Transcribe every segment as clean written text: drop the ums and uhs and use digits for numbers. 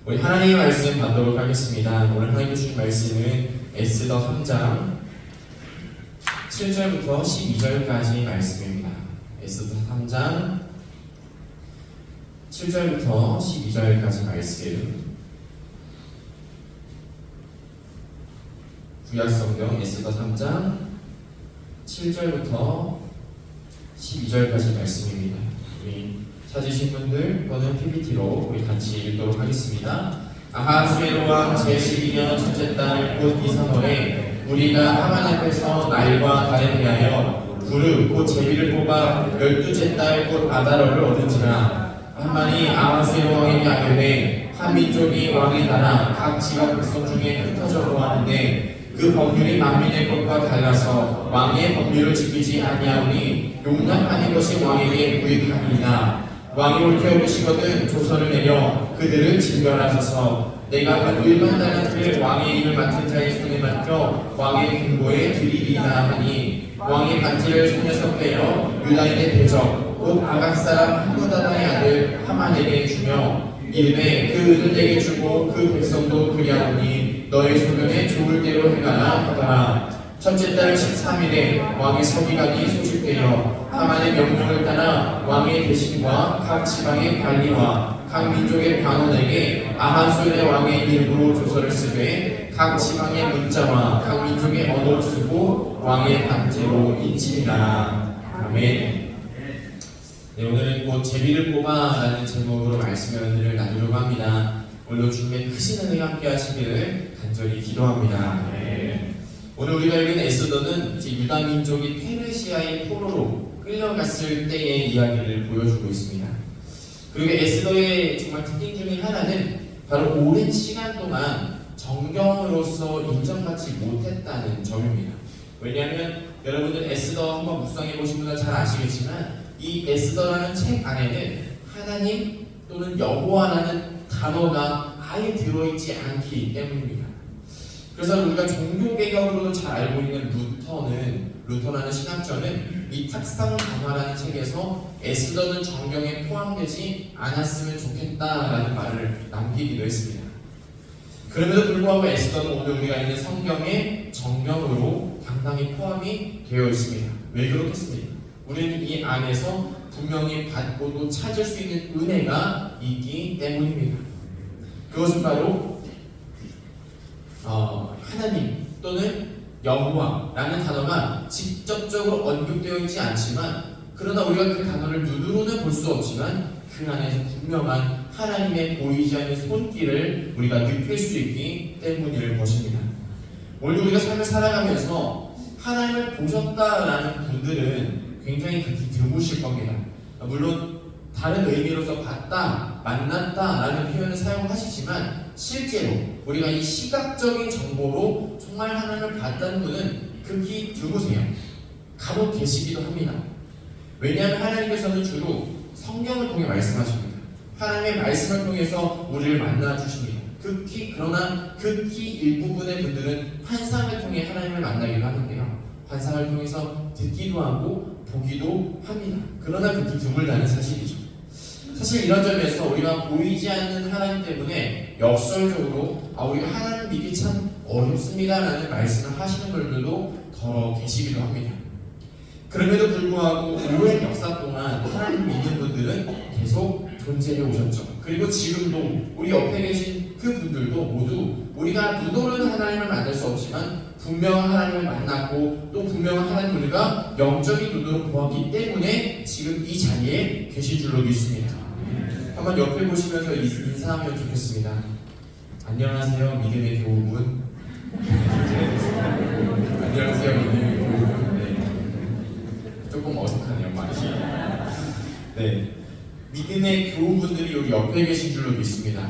우리 하나님의 말씀 받도록 하겠습니다. 오늘 하나님 주신 말씀은 에스더 3장 7절부터 12절까지 말씀입니다. 에스더 3장 7절부터 12절까지 말씀. 구약성경 에스더 3장 7절부터 12절까지 말씀입니다. 우리 찾으신 분들 또는 PPT로 우리 같이 읽도록 하겠습니다. 아하수에로 왕 제12년 첫째 달 곧 이사월에 우리가 하만 앞에서 날과 달에 대하여 부르 곧 제비를 뽑아 12째 달 곧 아다러를 얻은지라. 하만이 아하수에로 왕에게 아뢰되 한 민족이 왕에 따라 각 지방 백성 중에 흩어져 거하는데 그 법률이 만민의 것과 달라서 왕의 법률을 지키지 아니하오니 용납하는 것이 왕에게 무익하니이다. 왕이 옳게여기시거든 조서를 내려 그들을 징벌하소서. 내가 그 1만 달란트를 왕의 일을 맡은 자의 손에 맡겨 왕의 금고에 드리리이다 하니 왕의 반지를 손에서 빼어 유다인의 대적 곧 아각 사람 하무다다의 아들 하만에게 주며 이르되 그 은을 내게 주고 그 백성도 그리하오니 너의 소견에 좋을 대로 행하라 하더라. 첫째 달 13일에 왕의 서기관이 소집되어 하만의 명령을 따라 왕의 대신과 각 지방의 관리와 각 민족의 관원에게 아하수엘의 왕의 이름으로 조서를 쓰되 각 지방의 문자와 각 민족의 언어를 쓰고 왕의 반지로 인치니라. 아멘. 네, 오늘은 곧 제비를 뽑아라는 제목으로 말씀의 은혜를 나누려고 합니다. 오늘도 주님의 크신 은혜가 함께 하시기를 간절히 기도합니다. 네. 오늘 우리가 읽은 에스더는 이제 유다 민족이 페르시아의 포로로 끌려갔을 때의 이야기를 보여주고 있습니다. 그리고 에스더의 정말 특징 중에 하나는 바로 오랜 시간 동안 정경으로서 인정받지 못했다는 점입니다. 왜냐하면 여러분들 에스더 한번 묵상해 보신 분은 잘 아시겠지만 이 에스더라는 책 안에는 하나님 또는 여호와라는 단어가 아예 들어있지 않기 때문입니다. 그래서 우리가 종교개혁으로도 잘 알고 있는 루터라는 신학자는 이 탁상 강화라는 책에서 에스더는 정경에 포함되지 않았으면 좋겠다라는 말을 남기기도 했습니다. 그럼에도 불구하고 에스더는 오늘 우리가 있는 성경의 정경으로 당당히 포함이 되어 있습니다. 왜 그렇겠습니까? 우리는 이 안에서 분명히 받고 또 찾을 수 있는 은혜가 있기 때문입니다. 그것은 바로 하나님 또는 여호와라는 단어가 직접적으로 언급되어 있지 않지만, 그러나 우리가 그 단어를 눈으로는 볼 수 없지만 그 안에서 분명한 하나님의 보이지 않는 손길을 우리가 느낄 수 있기 때문일 것입니다. 오늘 우리가 삶을 살아가면서 하나님을 보셨다라는 분들은 굉장히 극히 드무실 겁니다. 물론 다른 의미로서 봤다, 만났다라는 표현을 사용하시지만 실제로 우리가 이 시각적인 정보로 정말 하나님을 봤다는 분은 극히 드무세요. 간혹 계시기도 합니다. 왜냐하면 하나님께서는 주로 성경을 통해 말씀하십니다. 하나님의 말씀을 통해서 우리를 만나주십니다. 그러나 극히 일부분의 분들은 환상을 통해 하나님을 만나기도 하는데요. 환상을 통해서 듣기도 하고 보기도 합니다. 그러나 극히 드물다는 사실이죠. 사실 이런 점에서 우리가 보이지 않는 하나님 때문에 역설적으로 우리가 하나님 믿기 참 어렵습니다 라는 말씀을 하시는 분들도 더 계시기도 합니다. 그럼에도 불구하고 오랜 역사 동안 하나님 믿는 분들은 계속 존재해 오셨죠. 그리고 지금도 우리 옆에 계신 그 분들도 모두 우리가 눈으로는 하나님을 만날 수 없지만 분명한 하나님을 만났고 또 분명한 하나님 우리가 영적인 눈으로 보았기 때문에 지금 이 자리에 계신 줄로 믿습니다. 한번 옆에 보시면서 인사하면 좋겠습니다. 안녕하세요, 믿음의 교우분. 안녕하세요, 믿음의 교우분. 네. 조금 어색하네요, 말이. 네. 믿음의 교우분들이 여기 옆에 계신 줄로 믿습니다.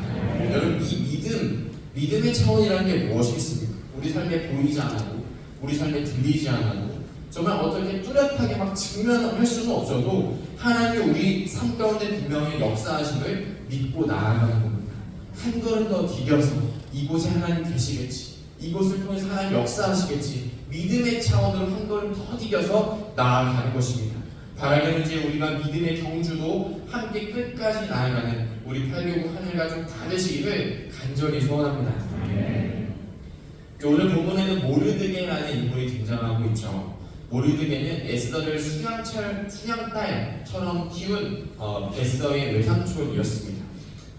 여러분, 이 믿음의 차원이라는 게 무엇이겠습니까? 우리 삶에 보이지 않아도, 우리 삶에 들리지 않아도, 정말 어떻게 뚜렷하게 막 직면할 수는 없어도 하나님이 우리 삶 가운데 분명히 역사하심을 믿고 나아가는 겁니다. 한 걸음 더 디뎌서 이곳에 하나님 계시겠지, 이곳을 통해서 하나님 역사하시겠지, 믿음의 차원으로 한 걸음 더 디뎌서 나아가는 것입니다. 바라기는 이제 우리가 믿음의 경주도 함께 끝까지 나아가는 우리 8교구 하늘 가족 다 되시기를 간절히 소원합니다. 오늘 본문에는 모르드게라는 인물이 등장하고 있죠. 모르드게는 에스더를 수냥딸처럼 키운 에스더의 외삼촌이었습니다.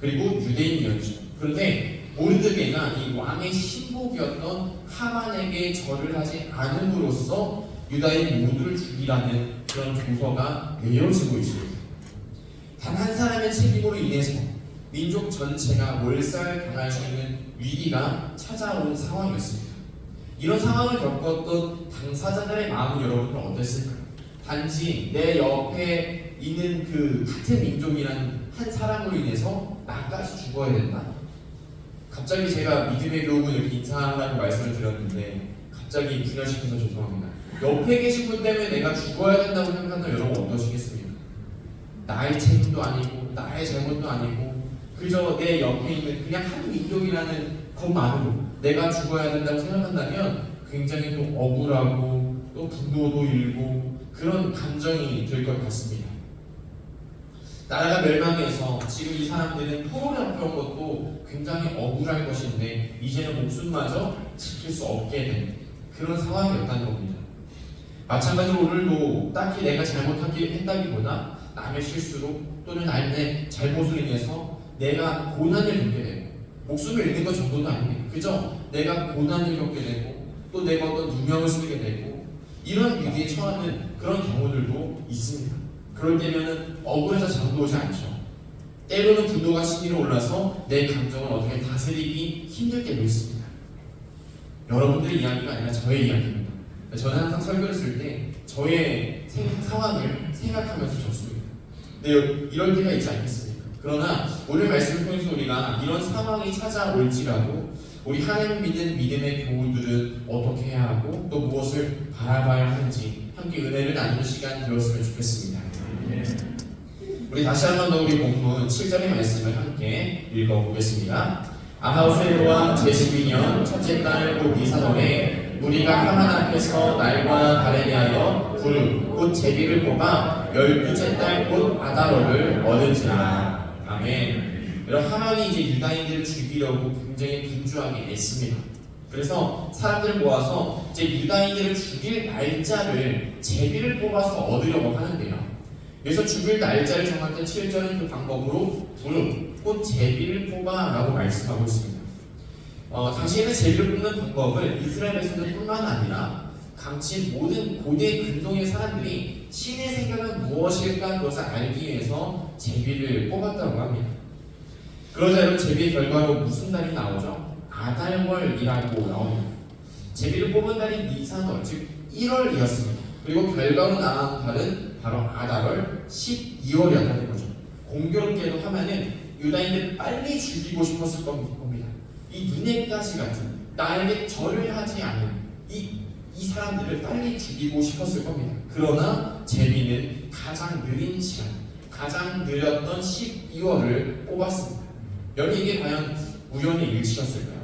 그리고 유대인이었죠. 그런데 모르드게가 이 왕의 신복이었던 하만에게 절을 하지 않음으로써 유다인 모두를 죽이라는 그런 조서가 내려지고 있습니다. 단 한 사람의 책임으로 인해서 민족 전체가 몰살당할 수 있는 위기가 찾아온 상황이었습니다. 이런 상황을 겪었던 당사자들의 마음은 여러분은 어땠을까요? 단지 내 옆에 있는 그 같은 민족이라는 한 사람으로 인해서 나까지 죽어야 된다. 갑자기 제가 믿음의 교훈을 이렇게 인사하라고 말씀을 드렸는데 갑자기 분열시켜서 죄송합니다. 옆에 계신 분 때문에 내가 죽어야 된다고 생각한다면 여러분 어떠시겠습니까? 나의 책임도 아니고 나의 잘못도 아니고 그저 내 옆에 있는 그냥 한 민족이라는 것만으로 내가 죽어야 된다고 생각한다면 굉장히 또 억울하고 또 분노도 일고 그런 감정이 들 것 같습니다. 나라가 멸망해서 지금 이 사람들은 포로를 잡혀온 것도 굉장히 억울할 것인데 이제는 목숨마저 지킬 수 없게 된 그런 상황이었다는 겁니다. 마찬가지로 오늘도 딱히 내가 잘못했다기보다 남의 실수로 또는 남의 잘못으로 인해서 내가 고난을 겪게 되고 목숨을 잃는 것 정도는 아닙니다. 그저 내가 고난을 겪게 되고 또 내가 어떤 누명을 쓰게 되고 이런 위기에 처하는 그런 경우들도 있습니다. 그럴 때면은 억울해서 잠도 오지 않죠. 때로는 분노가 치밀어 올라서 내 감정을 어떻게 다스리기 힘들 때도 있습니다. 여러분들의 이야기가 아니라 저의 이야기입니다. 저는 항상 설교를 쓸 때 저의 상황을 생각하면서 적습니다. 근데 이럴 때가 있지 않겠습니까? 그러나 오늘 말씀을 통해서 우리가 이런 상황이 찾아올지라도 우리 하나님 믿는 믿음의 교우들은 어떻게 해야 하고 또 무엇을 바라봐야 하는지 함께 은혜를 나누는 시간 되었으면 좋겠습니다. 우리 다시 한 번 더 우리 본문 7절의 말씀을 함께 읽어보겠습니다. 아하수에로 왕 제12년 첫째 달 곧 니사월에 우리가 하만 앞에서 날과 달에 대하여 곧 제비를 뽑아 12째 달 곧 아다로를 얻은지라. 아멘. 여러분 하만이 이제 유다인들을 죽이려고 굉장히 분주하게 애씁니다. 그래서 사람들을 모아서 이제 유다인들을 죽일 날짜를 제비를 뽑아서 얻으려고 하는데요. 그래서 죽일 날짜를 정할 때 7절은 그 방법으로 곧 제비를 뽑아라고 말씀하고 있습니다. 당시에는 제비를 뽑는 방법을 이스라엘 백성들뿐만 아니라 감친 모든 고대 근동의 사람들이 신의 생각은 무엇일까 그것을 알기 위해서 제비를 뽑았다고 합니다. 그러자 여러분 제비의 결과로 무슨 달이 나오죠? 아달월이라고 나옵니다. 제비를 뽑은 달이 니산월 즉 1월이었습니다. 그리고 결과로 나온 달은 바로 아달월 12월이었다는 거죠. 공교롭게도 하면은 유다인들 빨리 죽이고 싶었을 겁니다. 이 눈엣가시 같은 나에게 절을 하지 않는 이 사람들을 빨리 죽이고 싶었을 겁니다. 그러나 제비는 가장 느린 시간, 가장 느렸던 12월을 뽑았습니다. 여러분 이게 과연 우연의 일치였을까요?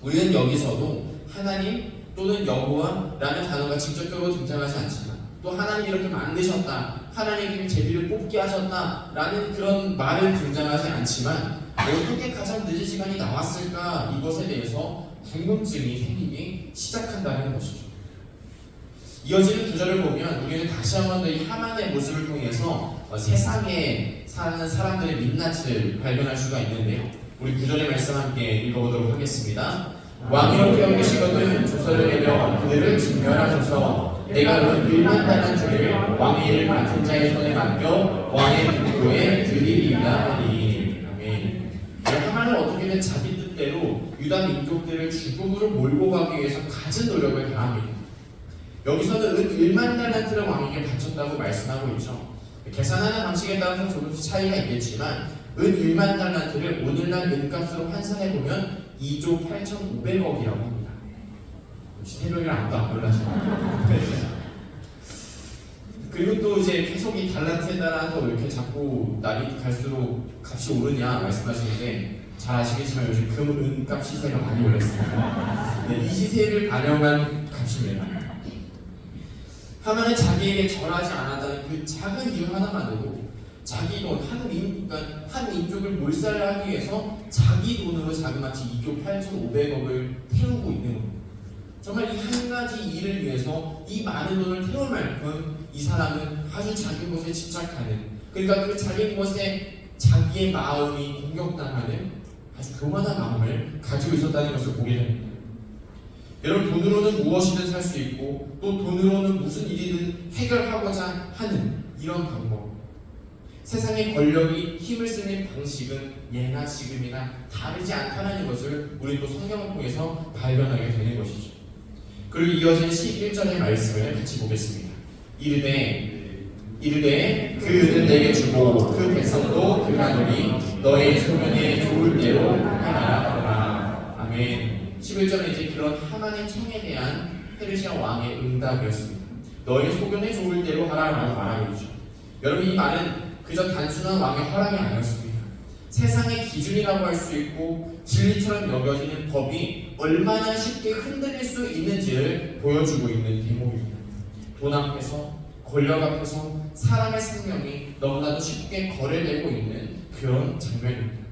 우리는 여기서도 하나님 또는 여호와라는 단어가 직접적으로 등장하지 않지만 또 하나님이 이렇게 만드셨다, 하나님이 제비를 뽑게 하셨다라는 그런 말은 등장하지 않지만 어떻게 가장 늦은 시간이 나왔을까 이것에 대해서 궁금증이 생기기 시작한다는 것이죠. 이어지는 구절을 보면 우리는 다시 한 번 더 이 하만의 모습을 통해서 세상에 사는 사람들의 민낯을 발견할 수가 있는데요. 우리 구절의 말씀 함께 읽어보도록 하겠습니다. 왕이 이렇게 계시거든 조서를 내려 그들을 진멸하소서. 내가 그 1만 달란트를 왕의 일 맡은 자의 손에 맡겨 왕의 국고에 드리리이다 하니. 아멘. 하만은 어떻게든 자기 뜻대로 유다 민족들을 죽음으로 몰고 가기 위해서 갖은 노력을 다합니다. 여기서는 은 1만 달란트를 왕에게 바쳤다고 말씀하고 있죠. 계산하는 방식에 따라서 조금씩 차이가 있겠지만 은 1만 달란트를 오늘날 은값으로 환산해보면 2조 8,500억이라고 합니다. 새벽이랑 아무도 안 놀라시나요? 그리고 또 이제 계속 이 달란트에 따라서 왜 이렇게 자꾸 날이 갈수록 값이 오르냐 말씀하시는데 잘 아시겠지만 요즘 금, 은 값 시세가 많이 올랐습니다. 네, 이 시세를 반영한 값입니다. 하만은 자기에게 절하지 않았다는 그 작은 이유 하나만으로 자기 돈, 그러니까 한 민족을 몰살하기 위해서 자기 돈으로 자그마치 2조 8,500억을 태우고 있는 겁니다. 정말 이 한 가지 일을 위해서 이 많은 돈을 태울 만큼 이 사람은 아주 작은 것에 집착하는, 그러니까 그 작은 것에 자기의 마음이 공격당하는 아주 교만한 마음을 가지고 있었다는 것을 보게 됩니다. 여러분, 돈으로는 무엇이든 살 수 있고 또 돈으로는 무슨 일이든 해결하고자 하는 이런 방법, 세상의 권력이 힘을 쓰는 방식은 예나 지금이나 다르지 않다는 것을 우리 또 성경을 통해서 발견하게 되는 것이죠. 그리고 이어진 11절의 말씀을 같이 보겠습니다. 이르되 그는 내게 주고 그 백성도 그가 노리 너의 소견에 좋을 대로 행하라. 아멘. 11절은 이제 그런 하만의 청에 대한 페르시아 왕의 응답이었습니다. 너의 소견에 좋을 대로 하라라고 말하고 있죠. 여러분, 이 말은 그저 단순한 왕의 허락이 아니었습니다. 세상의 기준이라고 할 수 있고 진리처럼 여겨지는 법이 얼마나 쉽게 흔들릴 수 있는지를 보여주고 있는 대목입니다. 돈 앞에서, 권력 앞에서 사람의 생명이 너무나도 쉽게 거래되고 있는 그런 장면입니다.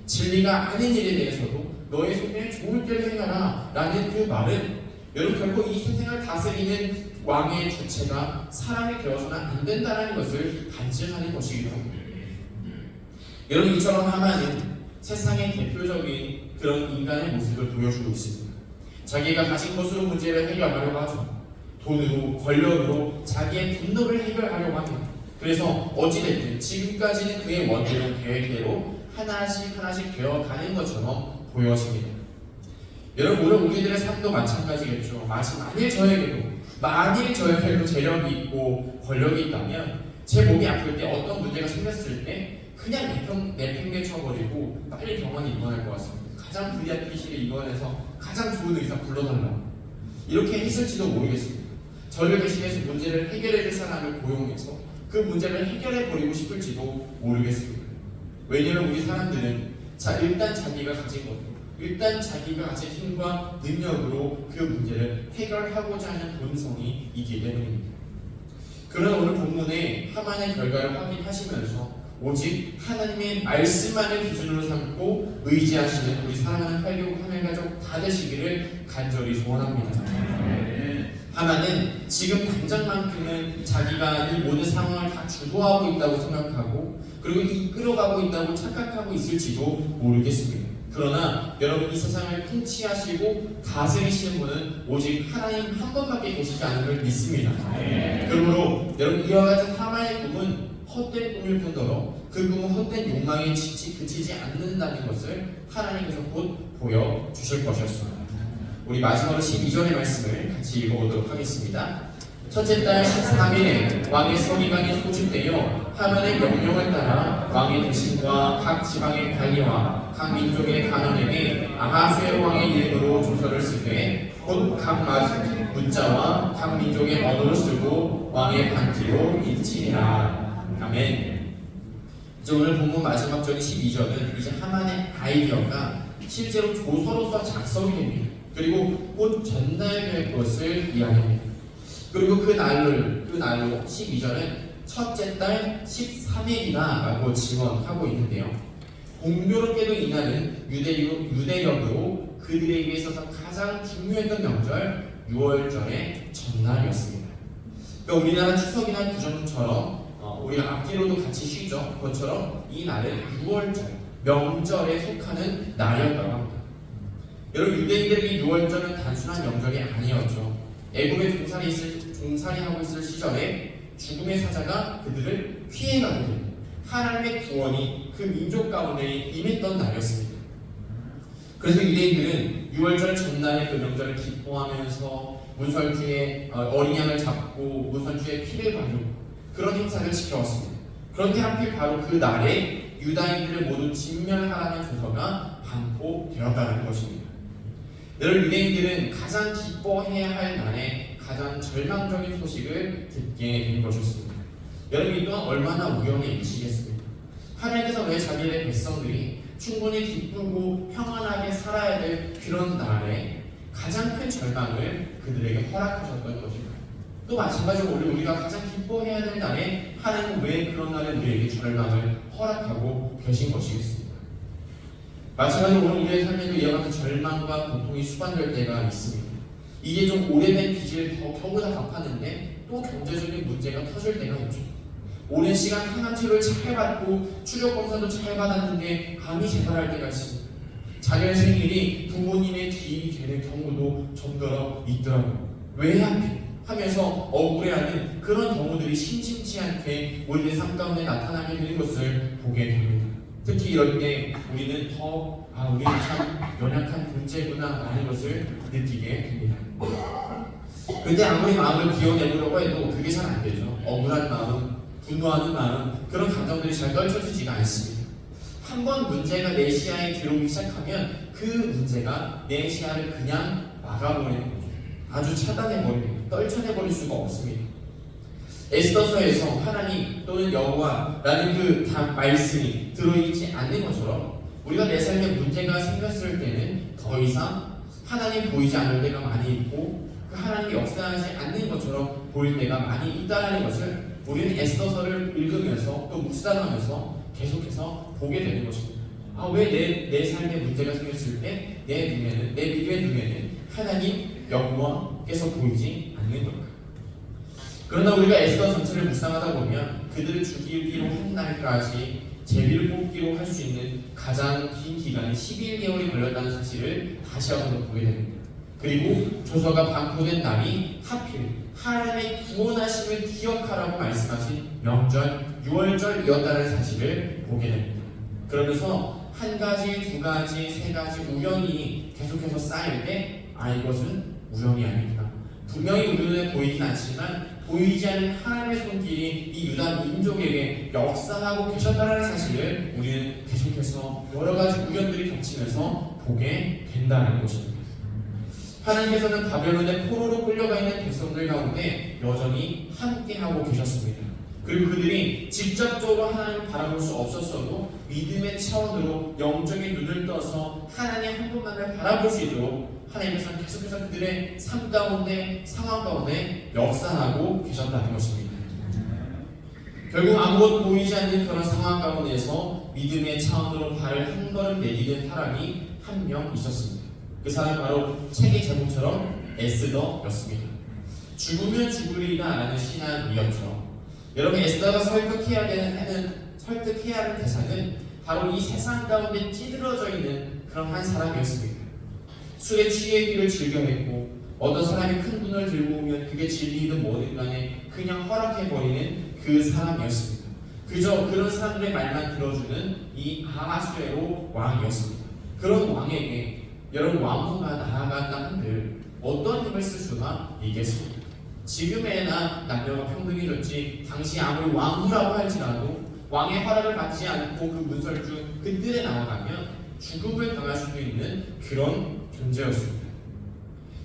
진리가 아닌 일에 대해서도 너의 소견에 좋을 대로 행하라 라는 그 말은 여러분, 결코 이 세상을 다스리는 왕의 주체가 사람이 되어서는 안 된다는 것을 반증하는 것이기도 합니다. 여러분, 이처럼 하만은 세상의 대표적인 그런 인간의 모습을 보여주고 있습니다. 자기가 가진 것으로 문제를 해결하려고 하죠. 돈으로, 권력으로 자기의 분노를 해결하려고 합니다. 그래서 어찌됐든 지금까지는 그의 원대로 계획대로 하나씩 되어가는 것처럼 보여집니다. 여러분, 물론 우리들의 삶도 마찬가지겠죠. 만일 저에게도 재력이 있고 권력이 있다면 제 몸이 아플 때, 어떤 문제가 생겼을 때 그냥 내팽개쳐버리고 빨리 병원에 입원할 것 같습니다. 가장 불리한 PC에 입원해서 가장 좋은 의사 불러달라고 이렇게 했을지도 모르겠습니다. 저를 대신해서 문제를 해결해줄 사람을 고용해서 그 문제를 해결해버리고 싶을지도 모르겠습니다. 왜냐하면 우리 사람들은 일단 자기가 가진 것도, 일단 자기가 가진 힘과 능력으로 그 문제를 해결하고자 하는 본성이 있기 때문입니다. 그러나 오늘 본문의 하만의 결과를 확인하시면서 오직 하나님의 말씀만을 기준으로 삼고 의지하시는 우리 사랑하는 8교구 가족 다 되시기를 간절히 소원합니다. 하만은 지금 당장만큼은 자기가 이 모든 상황을 다 주도하고 있다고 생각하고 그리고 이끌어가고 있다고 착각하고 있을지도 모르겠습니다. 그러나 여러분, 이 세상을 통치하시고 다스리시는 분은 오직 하나님 한 분밖에 계시지 않은 걸 믿습니다. 그러므로 여러분, 이와 같은 하만의 꿈은 헛된 꿈일 뿐더러 그 꿈은 헛된 욕망에 그치지 않는다는 것을 하나님께서 곧 보여주실 것이었습니다. 우리 마지막으로 12절의 말씀을 같이 읽어보도록 하겠습니다. 첫째 달 13일에 왕의 서기관이 소집되어 하만의 명령을 따라 왕의 대신과 각 지방의 관리와 각 민족의 간원에게 아하수에로 왕의 이름으로 조서를 쓰되 곧 각 문자와 각 민족의 언어로 쓰고 왕의 반지로 인치니라. 아멘. 이제 오늘 본문 마지막 절인 12절은 이제 하만의 아이디어가 실제로 조서로서 작성이 됩니다. 그리고 곧 전달될 것을 이야기합니다. 그리고 그 날로 12절은 첫째 달 13일이다라고 증언하고 있는데요. 공교롭게도 이날은 유대력으로 그들에게 있어서 가장 중요했던 명절 6월절의 전날이었습니다. 그러니까 우리나라 추석이나 구정처럼 우리가 앞뒤로도 같이 쉬죠. 그것처럼 이 날은 6월절, 명절에 속하는 날이었다고 합니다. 여러분, 유대인들에게 6월절은 단순한 명절이 아니었죠. 애굽에 종살이하고 있을 시절에 죽음의 사자가 그들을 피해가게 됩니다. 하나님의 구원이 그 민족 가운데 임했던 날이었습니다. 그래서 유대인들은 6월절 전날의 그 명절을 기뻐하면서 문설주에 어린 양을 잡고 문설주에 피를 바르고 그런 행사를 지켜왔습니다. 그런데 하필 바로 그 날에 유다인들을 모두 진멸하라는 조서가 반포되었다는 것입니다. 여러분, 유대인들은 가장 기뻐해야 할 날에 가장 절망적인 소식을 듣게 된 것이었습니다. 여러분, 이 또한 얼마나 우연의 일이시겠습니까? 하나님께서 왜 자기의 백성들이 충분히 기쁘고 평안하게 살아야 될 그런 날에 가장 큰 절망을 그들에게 허락하셨던 것일까요? 또 마찬가지로 오늘 우리가 가장 기뻐해야 될 날에 하나님은 왜 그런 날에 우리에게 절망을 허락하고 계신 것이겠습니까? 마찬가지로 오늘 우리의 삶에도 이와 같은 절망과 고통이 수반될 때가 있습니다. 이게 좀 오래된 빚을 겨우 다 갚았는데 또 경제적인 문제가 터질 때가 있죠. 오랜 시간 항암치료를 잘 받고 추적 검사도 잘 받았는데 암이 재발할 때가 있습니다. 자녀의 생일이 부모님의 기일이 되는 경우도 점더러 있더라고요. 왜 하필 하면서 억울해하는 그런 경우들이 심심치 않게 우리의 삶 가운데 나타나게 되는 것을 보게 됩니다. 특히 이럴 때 우리는 우리는 참 연약한 존재구나 라는 것을 느끼게 됩니다. 근데 아무리 마음을 비워내보려고 해도 그게 잘 안 되죠. 억울한 마음, 분노하는 마음, 그런 감정들이 잘 떨쳐지지가 않습니다. 한번 문제가 내 시야에 들어오기 시작하면 그 문제가 내 시야를 그냥 막아버리는 거죠. 아주 차단해버리는, 떨쳐내버릴 수가 없습니다. 에스더서에서 하나님 또는 여호와라는 그 말씀이 들어있지 않는 것처럼 우리가 내 삶에 문제가 생겼을 때는 더 이상 하나님 보이지 않을 때가 많이 있고 그 하나님이 역사하지 않는 것처럼 보일 때가 많이 있다는 것을 우리는 에스더서를 읽으면서 또 묵상하면서 계속해서 보게 되는 것입니다. 왜 내 삶에 문제가 생겼을 때 내 믿음의 눈에는 하나님 여호와께서 보이지 않는 걸까? 그러나 우리가 에스더 전체를 묵상하다 보면 그들을 죽이기로 한 날까지 제비를 뽑기로 할 수 있는 가장 긴 기간이 11개월이 걸렸다는 사실을 다시 한번 보게 됩니다. 그리고 조서가 반포된 날이 하필 하나님의 구원하심을 기억하라고 말씀하신 명절 6월절이었다는 사실을 보게 됩니다. 그러면서 한 가지, 두 가지, 세 가지 우연이 계속해서 쌓일 때 이것은 우연이 아닙니다. 분명히 우리 눈에 보이진 않지만 보이지 않는 하나님의 손길이 이 유다 민족에게 역사하고 계셨다는 사실을 우리는 계속해서 여러 가지 우연들이 겹치면서 보게 된다는 것입니다. 하나님께서는 바벨론의 포로로 끌려가 있는 백성들 가운데 여전히 함께하고 계셨습니다. 그리고 그들이 직접적으로 하나님을 바라볼 수 없었어도 믿음의 차원으로 영적인 눈을 떠서 하나님 한 분만을 바라볼 수 있도록 하나님께서는 계속해서 그들의 삶 가운데, 상황 가운데 역사하고 계셨다는 것입니다. 결국 아무것도 보이지 않는 그런 상황 가운데에서 믿음의 차원으로 발을 한 걸음 내디딘 사람이 한 명 있었습니다. 그 사람 바로 책의 제목처럼 에스더였습니다. 죽으면 죽으리라 라는 신앙이었죠. 여러분, 에스더가 설득해야 하는 대상은 바로 이 세상 가운데 찌들어져 있는 그런 한 사람이었습니다. 술에 취해기를 즐겨했고 어떤 사람이 큰 돈을 들고 오면 그게 진리이든 뭐든 간에 그냥 허락해버리는 그 사람이었습니다. 그저 그런 사람들의 말만 들어주는 이 아하수에로 왕이었습니다. 그런 왕에게 여러분, 왕후가 나아간다 한들 어떤 힘을 쓸 수가 있겠습니까? 지금에나 남녀가 평등해졌지 당시 아무리 왕후라고 할지라도 왕의 허락을 받지 않고 그 문설주 그 뜰에 나아가면 죽음을 당할 수도 있는 그런 존재였습니다.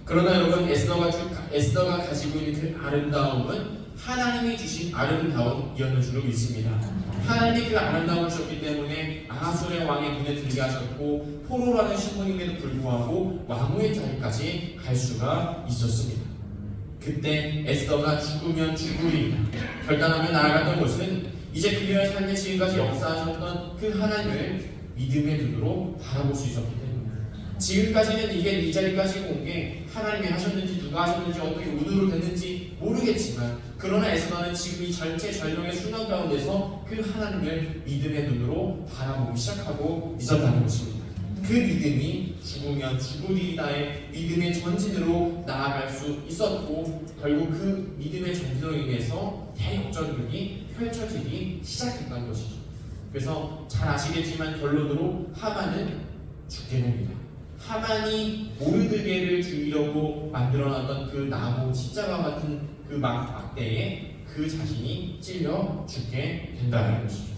그러나 여러분, 에스더가 가지고 있는 그 아름다움은 하나님이 주신 아름다움이었는 줄로 믿습니다. 하나님이 그 아름다움을 주셨기 때문에 아하수의 왕의 눈에 들게 하셨고 포로라는 신분임에도 불구하고 왕후의 자리까지 갈 수가 있었습니다. 그때 에스더가 죽으면 죽으리라 결단하며 나아갔던 것은 이제 그녀의 삶에 지금까지 역사하셨던 그 하나님을 믿음의 눈으로 바라볼 수 있었기 때문입니다. 지금까지는 이게 이 자리까지 온 게 하나님이 하셨는지 누가 하셨는지 어떻게 운으로 됐는지 모르겠지만 그러나 에스더는 지금 이 전체 절명의 순간 가운데서 그 하나님을 믿음의 눈으로 바라보기 시작하고 있었다는 것입니다. 그 믿음이 죽으면 죽으리다의 믿음의 전진으로 나아갈 수 있었고 결국 그 믿음의 전진으로 인해서 대역전이 펼쳐지기 시작했다는 것이죠. 그래서 잘 아시겠지만 결론으로 하만은 죽게 됩니다. 하만이 모르드게를 죽이려고 만들어놨던 그 나무 십자가 같은 그 막대에 그 자신이 찔려 죽게 된다는 것이죠.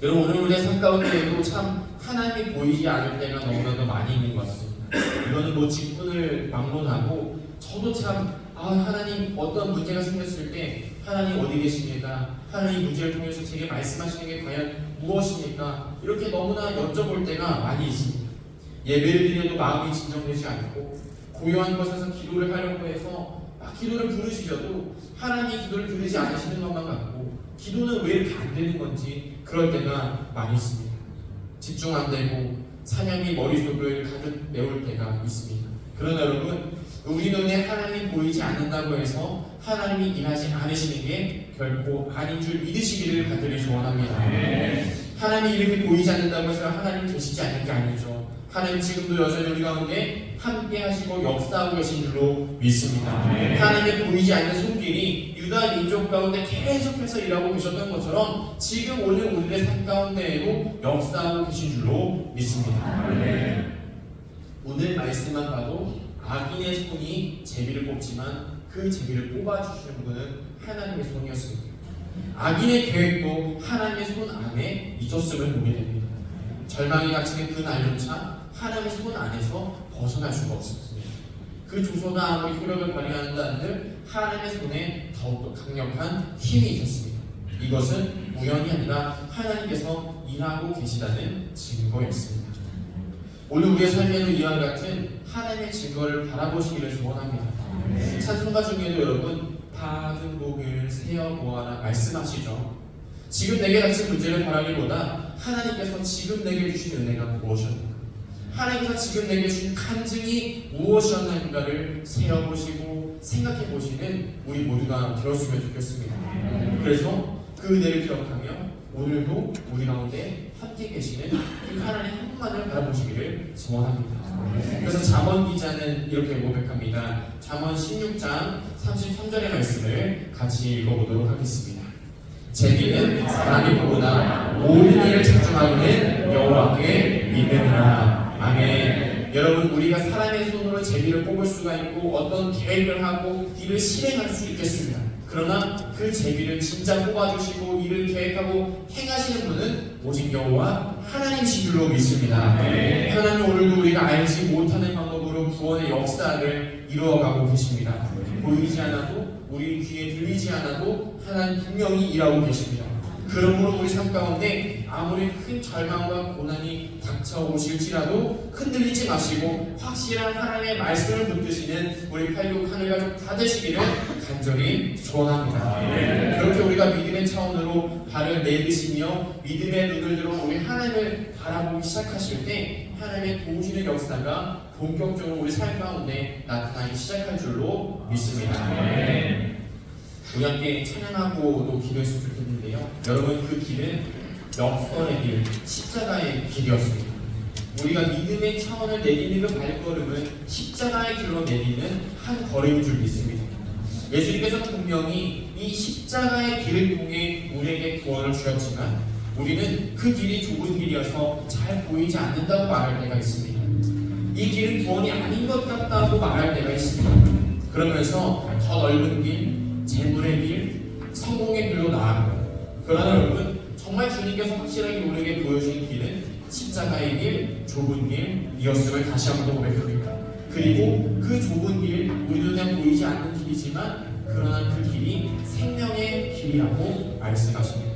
여러분, 오늘 우리의 삶 가운데에도 참 하나님이 보이지 않을 때가 너무나도 많이 있는 것 같습니다. 이거는 뭐 직분을 막론하고 저도 참 하나님 어떤 문제가 생겼을 때 하나님 어디 계십니까? 하나님 문제를 통해서 제게 말씀하시는 게 과연 무엇입니까? 이렇게 너무나 여쭤볼 때가 많이 있습니다. 예배를 드려도 마음이 진정되지 않고 고요한 곳에서 기도를 하려고 해서 기도를 부르시려도 하나님이 기도를 들으지 않으시는 것만 같고 기도는 왜 이렇게 안 되는 건지 그럴 때가 많이 있습니다. 집중 안 되고 사냥이 머릿속을 가득 메울 때가 있습니다. 그러나 여러분, 우리 눈에 하나님이 보이지 않는다고 해서 하나님이 일하지 않으시는 게 결코 아닌 줄 믿으시기를 간절히 소원합니다. 하나님이 이렇게 보이지 않는다고 해서 하나님 계시지 않는 게 아니죠. 하나님 지금도 여전히 우리 가운데 함께 하시고 역사하고 계신 줄로 믿습니다. 하나님의 보이지 않는 손길이 유다 민족 가운데 계속해서 일하고 계셨던 것처럼 지금 오늘 우리의 삶 가운데에도 역사하고 계신 줄로 믿습니다. 오늘 말씀만 봐도 악인의 손이 제비를 뽑지만 그 제비를 뽑아주시는 분은 하나님의 손이었습니다. 악인의 계획도 하나님의 손 안에 있었음을 보게 됩니다. 절망이 닥치는 그 날조차 하나님의 손 안에서 벗어날 수가 없었습니다. 그 조소가 아무리 효력을 발휘한다 한들 하나님의 손에 더욱더 강력한 힘이 있었습니다. 이것은 우연이 아니라 하나님께서 일하고 계시다는 증거였습니다. 오늘 우리의 삶에도 이와 같은 하나님의 증거를 바라보시기를 소원합니다. 찬송가 중에도 여러분 받은 복을 세어보아라 말씀하시죠. 지금 내게 닥친 문제를 바라기보다 하나님께서 지금 내게 주신 은혜가 무엇이었는가, 하나님께서 지금 내게 주신 간증이 무엇이었는가를 세어보시고 생각해보시는 우리 모두가 되었으면 좋겠습니다. 그래서 그 은혜를 기억하며 오늘도 우리 가운데 함께 계시는 그 하나님 한 분만을 바라보시기를 소원합니다. 그래서 잠언 기자는 이렇게 고백합니다. 잠언 16장 33절의 말씀을 같이 읽어보도록 하겠습니다. 제비는 사람이 보거나 모든 일을 집중하기는 여호와께 믿음이라. 아멘. 여러분, 우리가 사람의 손으로 제비를 뽑을 수가 있고 어떤 계획을 하고 일을 실행할 수 있겠습니다. 그러나 그 제비를 진짜 뽑아주시고 일을 계획하고 행하시는 분은 오직 여호와 하나님이신 줄로 믿습니다. 하나님 오늘도 우리가 알지 못하는 방법으로 구원의 역사를 이루어가고 계십니다. 보이지 않아도 우리 귀에 들리지 않아도 하나님 분명히 일하고 계십니다. 그러므로 우리 삶 가운데 아무리 큰 절망과 고난이 닥쳐오실지라도 흔들리지 마시고 확실한 하나님의 말씀을 붙드시는 우리 86 하늘가족 다 되시기를 간절히 소원합니다. 그렇게 우리가 믿음의 차원으로 발을 내딛으시며 믿음의 눈을 들어 우리 하나님을 바라보기 시작하실 때 하나님의 도우시는 역사가 본격적으로 우리 삶 가운데 나타나기 시작할 줄로 믿습니다. 우리 함께 찬양하고 또 기도했으면 좋겠는데요. 여러분, 그 길은 역설의 길, 십자가의 길이었습니다. 우리가 믿음의 차원을 내딛는 그 발걸음은 십자가의 길로 내딛는 한 걸음인 줄 믿습니다. 예수님께서는 분명히 이 십자가의 길을 통해 우리에게 구원을 주셨지만 우리는 그 길이 좁은 길이어서 잘 보이지 않는다고 말할 때가 있습니다. 이 길은 구원이 아닌 것 같다고 말할 때가 있습니다. 그러면서 더 넓은 길, 재물의 길, 성공의 길로 나아가고, 그러나 여러분, 정말 주님께서 확실하게 우리에게 보여주신 길은 십자가의 길, 좁은 길이었음을 다시 한번 고백합니다. 그리고 그 좁은 길, 우리 눈에 보이지 않는 길이지만 그러나 그 길이 생명의 길이라고 말씀하십니다.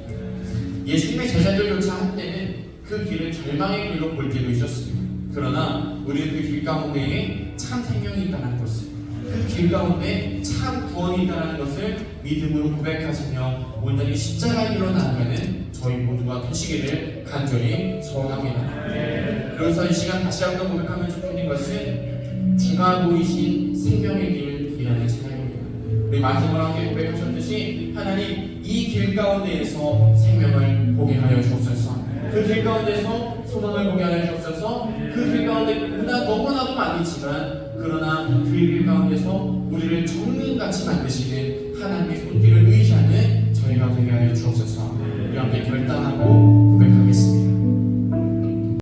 예수님의 제자들조차 한때는 그 길을 절망의 길로 볼 때도 있었습니다. 그러나 우리는 그 길 가운데에 참 생명이 있다는 것을, 그 길 가운데 참 구원이 있다는 것을 믿음으로 고백하시며 온전히 십자가의 길로 나아가는 저희 모두가 되시기를 간절히 소원합니다. 그래서 이 시간 다시 한번 고백하면 좋겠는 것은 주가 보이신 생명의 길이라는 찬양입니다. 우리 마지막으로 함께 고백하셨듯이 하나님 이 길 가운데에서 생명을 보게 하여 주옵소서. 그 길 가운데서 소망을 보게 하여 주옵소서. 그 길 가운데 너무나도 많이 있지만 그러나 그 길 가운데서 우리를 정금같이 만드시는 하나님의 손길을 의지하는 저희가 되게 하여 주옵소서.